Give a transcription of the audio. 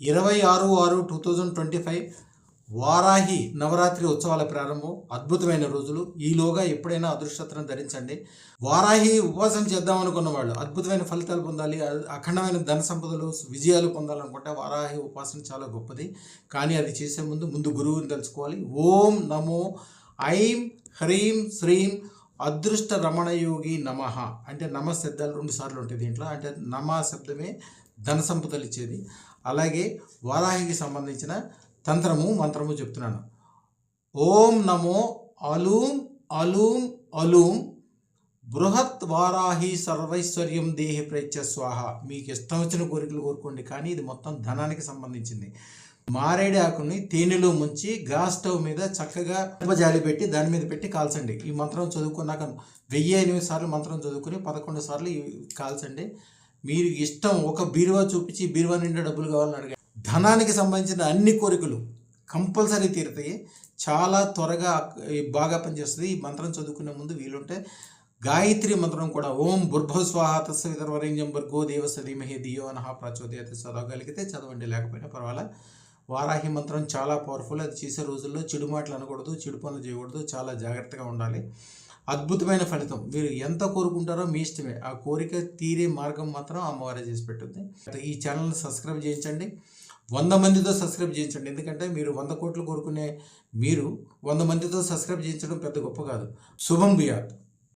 26/6/2025 వారాహి నవరాత్రి ఉత్సవాల ప్రారంభం. అద్భుతమైన రోజులు. ఈలోగా ఎప్పుడైనా అదృష్టత్రం ధరించండి. వారాహి ఉపవాసం చేద్దాం అనుకున్న వాళ్ళు అద్భుతమైన ఫలితాలు పొందాలి, అఖండమైన ధన సంపదలు, విజయాలు పొందాలనుకుంటే వారాహి ఉపాసన చాలా గొప్పది. కానీ అది చేసే ముందు గురువుని తెలుసుకోవాలి. ఓం నమో ఐం హ్రీం శ్రీం అదృష్ట రమణయోగి నమః అంటే నమ శబ్దాలు 2 సార్లు ఉంటాయి దీంట్లో. అంటే నమ శబ్దమే ధన సంపదలు ఇచ్చేది. అలాగే వారాహికి సంబంధించిన మంత్రము చెప్తున్నాను. ఓం నమో అలూం అలూం అలూం బృహత్ వారాహి సర్వైశ్వర్యం దేహి ప్రేత్య స్వాహ. మీకు ఇష్టం వచ్చిన కోరికలు కోరుకోండి, కానీ ఇది మొత్తం ధనానికి సంబంధించింది. మారేడు ఆకుని తేనెలో ముంచి గ్యాస్ స్టవ్ మీద చక్కగా జాలి పెట్టి దాని మీద పెట్టి కాల్చండి. ఈ మంత్రం చదువుకున్నాక 1008 సార్లు మంత్రం చదువుకుని 11 సార్లు కాల్చండి. మీరు ఇష్టం ఒక బీరువా చూపించి బీరువా నిండా డబ్బులు కావాలని అడిగారు. ధనానికి సంబంధించిన అన్ని కోరికలు కంపల్సరీ తీరుతాయి. చాలా త్వరగా బాగా పనిచేస్తుంది. ఈ మంత్రం చదువుకునే ముందు వీలుంటే గాయత్రి మంత్రం కూడా ఓం భూర్భువస్వాహ తత్సవితుర్వరేణ్యం భర్గో దేవస్య ధీమహి ధియో నః ప్రచోదయాత్ చదవగలిగితే చదవండి, లేకపోయినా పర్వాలా. వారాహి మంత్రం చాలా పవర్ఫుల్. అది చేసే రోజుల్లో చెడు మాటలు అనకూడదు, చెడు పనులు చేయకూడదు, చాలా జాగ్రత్తగా ఉండాలి. అద్భుతమైన ఫలితం. మీరు ఎంత కోరుకుంటారో మీ ఇష్టమే. ఆ కోరిక తీరే మార్గం మాత్రం అమ్మవారే చేసి పెట్టింది. ఈ ఛానల్ని సబ్స్క్రైబ్ చేయించండి. 100 మందితో సబ్స్క్రైబ్ చేయించండి. ఎందుకంటే మీరు 100 కోట్లు కోరుకునే మీరు 100 మందితో సబ్స్క్రైబ్ చేయించడం పెద్ద గొప్ప కాదు. శుభం భూయాత్.